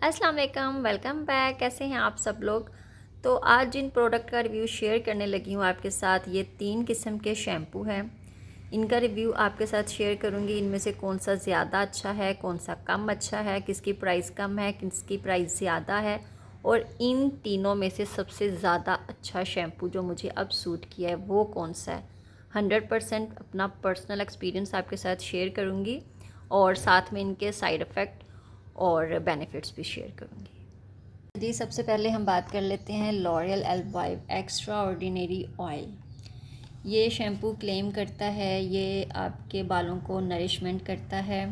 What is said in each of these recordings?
अस्सलाम वालेकुम, welcome back. कैसे हैं आप सब लोग। तो आज जिन प्रोडक्ट का रिव्यू शेयर करने लगी हूँ आपके साथ, ये 3 किस्म के शैम्पू हैं। इनका रिव्यू आपके साथ शेयर करूँगी। इनमें से कौन सा ज़्यादा अच्छा है, कौन सा कम अच्छा है, किसकी प्राइस कम है, किसकी प्राइस ज़्यादा है, और इन तीनों में से सबसे ज़्यादा अच्छा शैम्पू जो मुझे अब सूट किया है वो कौन सा है। 100% अपना पर्सनल एक्सपीरियंस आपके साथ शेयर करूँगी और साथ में इनके साइड इफ़ेक्ट और बेनिफिट्स भी शेयर करूँगी। जी, सबसे पहले हम बात कर लेते हैं L'Oreal Elvive extraordinary oil. ये शैम्पू क्लेम करता है ये आपके बालों को नरिशमेंट करता है।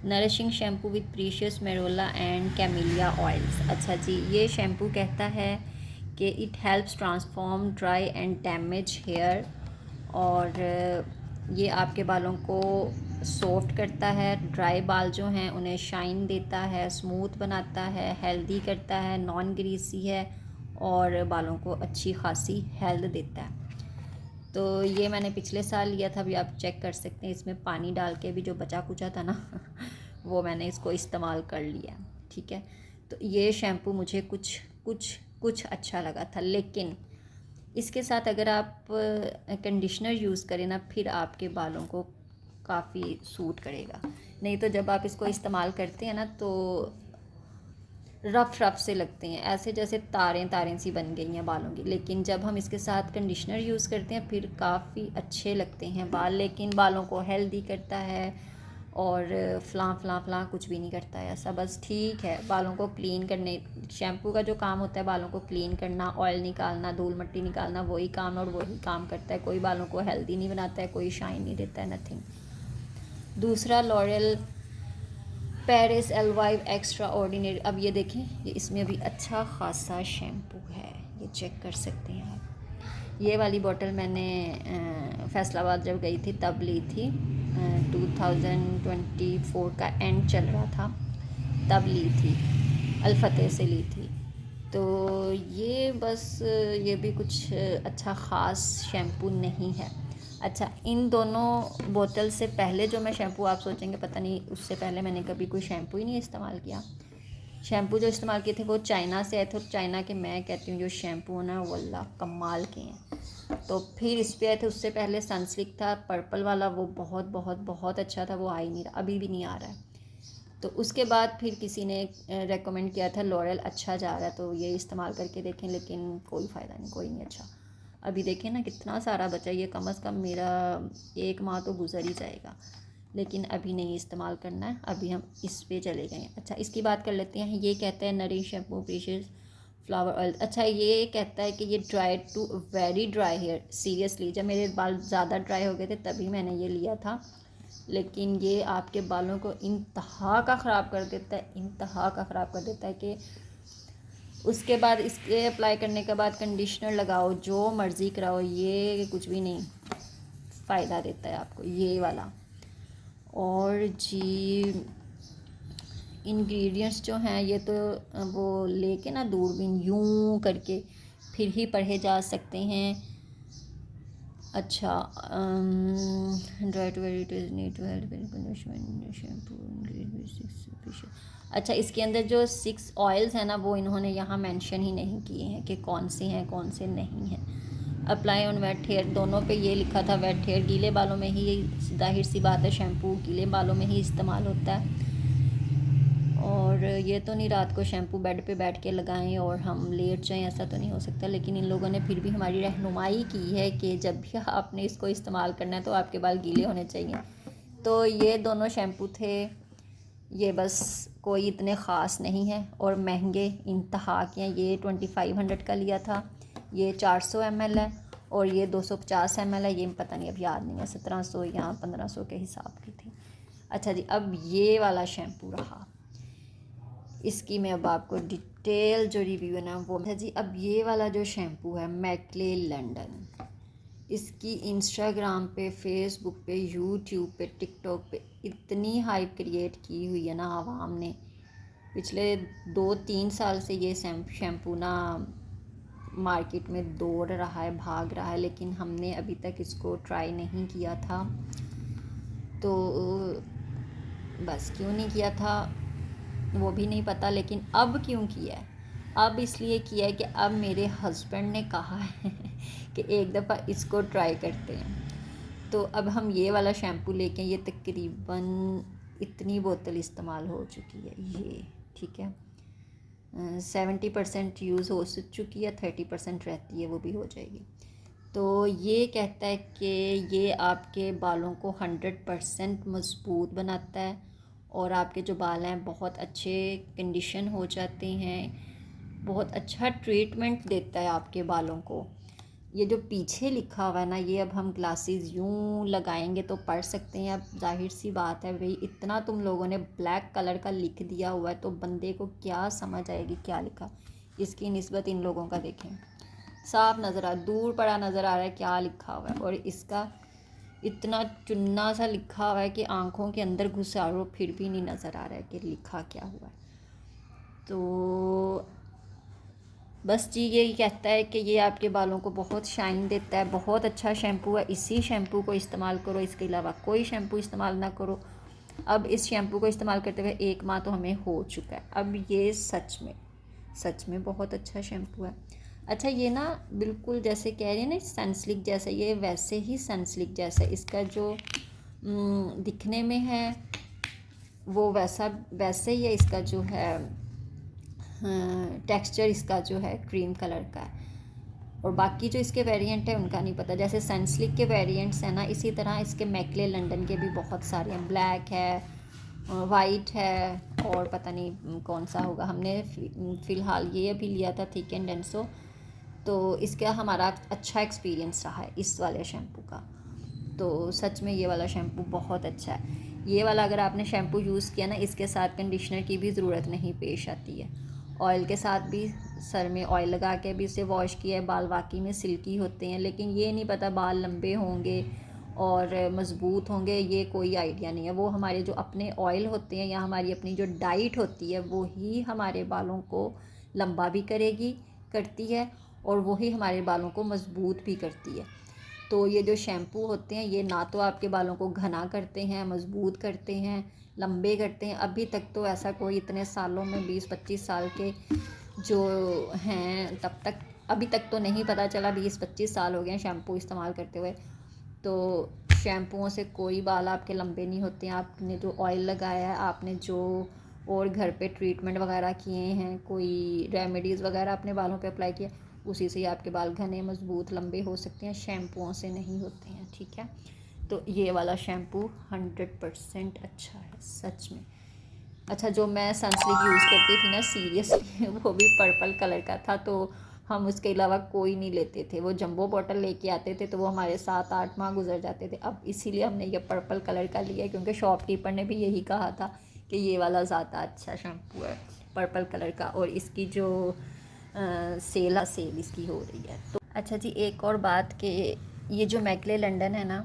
Nourishing shampoo with precious marula and camellia oils. अच्छा जी, ये शैम्पू कहता है कि it helps transform dry and damage hair, और ये आपके बालों को सॉफ्ट करता है। ड्राई बाल जो हैं उन्हें शाइन देता है, स्मूथ बनाता है, हेल्दी करता है, नॉन ग्रीसी है और बालों को अच्छी खासी हेल्थ देता है। तो ये मैंने पिछले साल लिया था, अभी आप चेक कर सकते हैं। इसमें पानी डाल के भी जो बचा कुचा था ना वो मैंने इसको इस्तेमाल कर लिया। ठीक है, तो ये शैम्पू मुझे कुछ कुछ कुछ अच्छा लगा था, लेकिन इसके साथ अगर आप कंडीशनर यूज़ करें ना, फिर आपके बालों को काफ़ी सूट करेगा। नहीं तो जब आप इसको इस्तेमाल करते हैं ना तो रफ़ रफ़ से लगते हैं, ऐसे जैसे तारें तारें सी बन गई हैं बालों की। लेकिन जब हम इसके साथ कंडीशनर यूज़ करते हैं फिर काफ़ी अच्छे लगते हैं बाल, लेकिन बालों को हेल्दी करता है और फ़लाँ कुछ भी नहीं करता है ऐसा, बस ठीक है। बालों को क्लीन करने, शैम्पू का जो काम होता है बालों को क्लीन करना, ऑयल निकालना, धूल मिट्टी निकालना, वही काम और वही काम करता है। कोई बालों को हेल्दी नहीं बनाता है, कोई शाइन नहीं देता है, नथिंग। दूसरा लॉरियल पेरिस एलवाइव एक्स्ट्रा ऑर्डिनरी। अब ये देखें, ये इसमें भी अच्छा खासा शैम्पू है, ये चेक कर सकते हैं आप। ये वाली बोतल मैंने फैसलाबाद जब गई थी तब ली थी, 2024 का एंड चल रहा था तब ली थी, अलफतेह से ली थी। तो ये बस ये भी कुछ अच्छा ख़ास शैम्पू नहीं है। अच्छा, इन दोनों बोतल से पहले जो मैं शैम्पू, आप सोचेंगे पता नहीं उससे पहले मैंने कभी कोई शैम्पू ही नहीं इस्तेमाल किया। शैम्पू जो इस्तेमाल किए थे वो चाइना से आए थे, और चाइना के मैं कहती हूँ जो शैम्पू है ना वो अल्लाह कमाल के हैं। तो फिर इस पे आए थे, उससे पहले सनसिल्क था पर्पल वाला, वो बहुत बहुत बहुत अच्छा था, वो आ ही नहीं रहा, अभी भी नहीं आ रहा है। तो उसके बाद फिर किसी ने रेकमेंड किया था लॉरियल अच्छा जा रहा है तो ये इस्तेमाल करके देखें, लेकिन कोई फ़ायदा नहीं, कोई नहीं अच्छा। अभी देखें ना कितना सारा बचा, ये कम से कम मेरा 1 माह तो गुजर ही जाएगा, लेकिन अभी नहीं इस्तेमाल करना है, अभी हम इस पे चले गए हैं। अच्छा, इसकी बात कर लेते हैं। ये कहता है nourish shampoo precious flower oil. अच्छा, ये कहता है कि ये dry to very dry hair. Seriously जब मेरे बाल ज़्यादा ड्राई हो गए थे तभी मैंने ये लिया था, लेकिन ये आपके बालों को इंतहा का ख़राब कर देता है, इंतहा का ख़राब कर देता है कि उसके बाद इसके अप्लाई करने के बाद कंडीशनर लगाओ, जो मर्ज़ी कराओ, ये कुछ भी नहीं फ़ायदा देता है आपको ये वाला। और जी, इंग्रेडिएंट्स जो हैं ये तो वो लेके ना दूरबीन यूं करके फिर ही पढ़े जा सकते हैं। अच्छा, dry to very it need to help in conditioning shampoo. अच्छा, इसके अंदर जो 6 ऑयल्स हैं ना वो इन्होंने यहाँ मेंशन ही नहीं किए हैं कि कौन से हैं कौन से नहीं हैं। अप्लाई ऑन वेट हेयर, दोनों पे ये लिखा था वेट हेयर। गीले बालों में ही, जाहिर सी बात है, शैम्पू गीले बालों में ही इस्तेमाल होता है। और ये तो नहीं रात को शैम्पू बेड पे बैठ के लगाएं और हम लेट जाएं, ऐसा तो नहीं हो सकता। लेकिन इन लोगों ने फिर भी हमारी रहनुमाई की है कि जब भी आपने इसको इस्तेमाल करना है तो आपके बाल गीले होने चाहिए। तो ये दोनों शैम्पू थे, ये बस कोई इतने ख़ास नहीं है और महंगे इंतहा के हैं। ये 2500 का लिया था, ये 400 ml है, और ये 250 ml है। ये पता नहीं, अब याद नहीं है, 1700 या 1500 के हिसाब की थी। अच्छा जी, अब ये वाला शैम्पू रहा, इसकी मैं अब आपको डिटेल जो रिव्यू है ना वो है जी। अब ये वाला जो शैम्पू है मैकले लंडन, इसकी इंस्टाग्राम पे, फेसबुक पे, यूट्यूब पे, टिकटॉक पे इतनी हाइप क्रिएट की हुई है ना आवाम ने। पिछले 2-3 साल से ये शैम्पू ना मार्केट में दौड़ रहा है, भाग रहा है, लेकिन हमने अभी तक इसको ट्राई नहीं किया था। तो बस क्यों नहीं किया था, वो भी नहीं पता। लेकिन अब क्यों किया है? अब इसलिए किया है कि अब मेरे हस्बैंड ने कहा है कि एक दफ़ा इसको ट्राई करते हैं। तो अब हम ये वाला शैम्पू लेके, ये तकरीबन इतनी बोतल इस्तेमाल हो चुकी है ये, ठीक है। 70% यूज़ हो चुकी है, 30% रहती है, वो भी हो जाएगी। तो ये कहता है कि ये आपके बालों को 100% मज़बूत बनाता है और आपके जो बाल हैं बहुत अच्छे कंडीशन हो जाते हैं, बहुत अच्छा ट्रीटमेंट देता है आपके बालों को। ये जो पीछे लिखा हुआ है ना, ये अब हम ग्लासेस यूँ लगाएंगे तो पढ़ सकते हैं। अब जाहिर सी बात है भाई, इतना तुम लोगों ने ब्लैक कलर का लिख दिया हुआ है तो बंदे को क्या समझ आएगी क्या लिखा। इसकी निस्बत इन लोगों का देखें, साफ नज़र आ, दूर पड़ा नज़र आ रहा है क्या लिखा हुआ है। और इसका इतना चुन्ना सा लिखा हुआ है कि आँखों के अंदर घुसारो फिर भी नहीं नज़र आ रहा है कि लिखा क्या हुआ है। तो बस जी यही कहता है कि ये आपके बालों को बहुत शाइन देता है, बहुत अच्छा शैम्पू है, इसी शैम्पू को इस्तेमाल करो, इसके अलावा कोई शैम्पू इस्तेमाल ना करो। अब इस शैम्पू को इस्तेमाल करते हुए 1 माह तो हमें हो चुका है। अब ये सच में बहुत अच्छा शैम्पू है। अच्छा, ये ना बिल्कुल जैसे कह रहे हैं ना सनसिल्क जैसा, ये वैसे ही सनसिल्क जैसा इसका जो दिखने में है वो वैसे ही है। इसका जो है टेक्सचर इसका जो है क्रीम कलर का है। और बाकी जो इसके वेरिएंट है उनका नहीं पता। जैसे सनसिल्क के वेरिएंट्स हैं ना, इसी तरह इसके मैकले लंदन के भी बहुत सारे हैं। ब्लैक है, वाइट है, और पता नहीं कौन सा होगा। हमने फ़िलहाल ये अभी लिया था थिक एंड डेंसो, तो इसका हमारा अच्छा एक्सपीरियंस रहा है इस वाले शैम्पू का। तो सच में ये वाला शैम्पू बहुत अच्छा है। ये वाला अगर आपने शैम्पू यूज़ किया ना, इसके साथ कंडीशनर की भी ज़रूरत नहीं पेश आती है। ऑयल के साथ भी, सर में ऑयल लगा के भी इसे वॉश किया है, बाल वाकई में सिल्की होते हैं। लेकिन ये नहीं पता बाल लंबे होंगे और मज़बूत होंगे, ये कोई आइडिया नहीं है। वो हमारे जो अपने ऑयल होते हैं या हमारी अपनी जो डाइट होती है वो ही हमारे बालों को लंबा भी करती है और वही हमारे बालों को मज़बूत भी करती है। तो ये जो शैम्पू होते हैं ये ना तो आपके बालों को घना करते हैं, मज़बूत करते हैं, लंबे करते हैं। अभी तक तो ऐसा कोई, इतने सालों में 20-25 साल के जो हैं, तब तक अभी तक तो नहीं पता चला। 20-25 साल हो गए हैं शैम्पू इस्तेमाल करते हुए, तो शैम्पुओं से कोई बाल आपके लंबे नहीं होते हैं। आपने जो ऑयल लगाया है, आपने जो और घर पे ट्रीटमेंट वगैरह किए हैं, कोई रेमेडीज़ वगैरह अपने बालों पे अप्लाई किए, उसी से ही आपके बाल घने, मज़बूत, लंबे हो सकते हैं, शैम्पुओं से नहीं होते हैं, ठीक है। तो ये वाला शैम्पू 100% अच्छा है सच में। अच्छा, जो मैं सनसिल्क यूज़ करती थी ना, सीरियसली वो भी पर्पल कलर का था, तो हम उसके अलावा कोई नहीं लेते थे। वो जंबो बॉटल लेके आते थे तो वो हमारे 7-8 माह गुजर जाते थे। अब इसीलिए हमने ये पर्पल कलर का लिया, क्योंकि शॉपकीपर ने भी यही कहा था कि ये वाला ज़्यादा अच्छा शैम्पू है पर्पल कलर का, और इसकी जो सेल इसकी हो रही है। तो अच्छा जी, एक और बात कि ये जो मैकले लंदन है ना,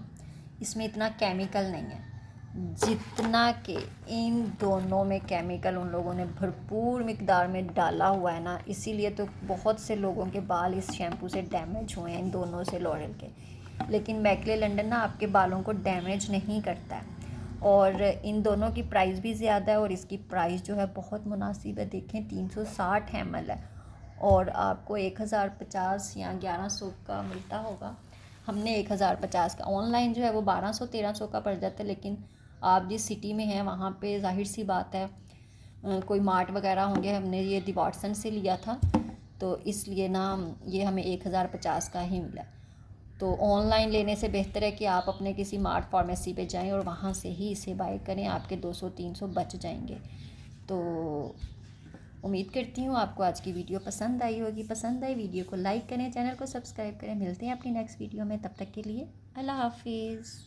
इसमें इतना केमिकल नहीं है जितना कि इन दोनों में केमिकल उन लोगों ने भरपूर मिकदार में डाला हुआ है ना। इसीलिए तो बहुत से लोगों के बाल इस शैम्पू से डैमेज हुए हैं, इन दोनों से, लॉरियल के। लेकिन मैकले लंदन ना आपके बालों को डैमेज नहीं करता है, और इन दोनों की प्राइस भी ज़्यादा है और इसकी प्राइस जो है बहुत मुनासिब है। देखें 360 ml है और आपको 1050 या 1100 का मिलता होगा। हमने 1050 का, ऑनलाइन जो है वो 1200-1300 का पड़ जाता है। लेकिन आप जिस सिटी में हैं वहाँ पे जाहिर सी बात है कोई मार्ट वगैरह होंगे। हमने ये दी वाटसन से लिया था, तो इसलिए ना ये हमें 1050 का ही मिला। तो ऑनलाइन लेने से बेहतर है कि आप अपने किसी मार्ट फार्मेसी पे जाएं और वहाँ से ही इसे बाय करें, आपके 200-300 बच जाएंगे। तो उम्मीद करती हूँ आपको आज की वीडियो पसंद आई होगी। पसंद आई वीडियो को लाइक करें, चैनल को सब्सक्राइब करें। मिलते हैं अपनी नेक्स्ट वीडियो में, तब तक के लिए अल्लाह हाफिज़।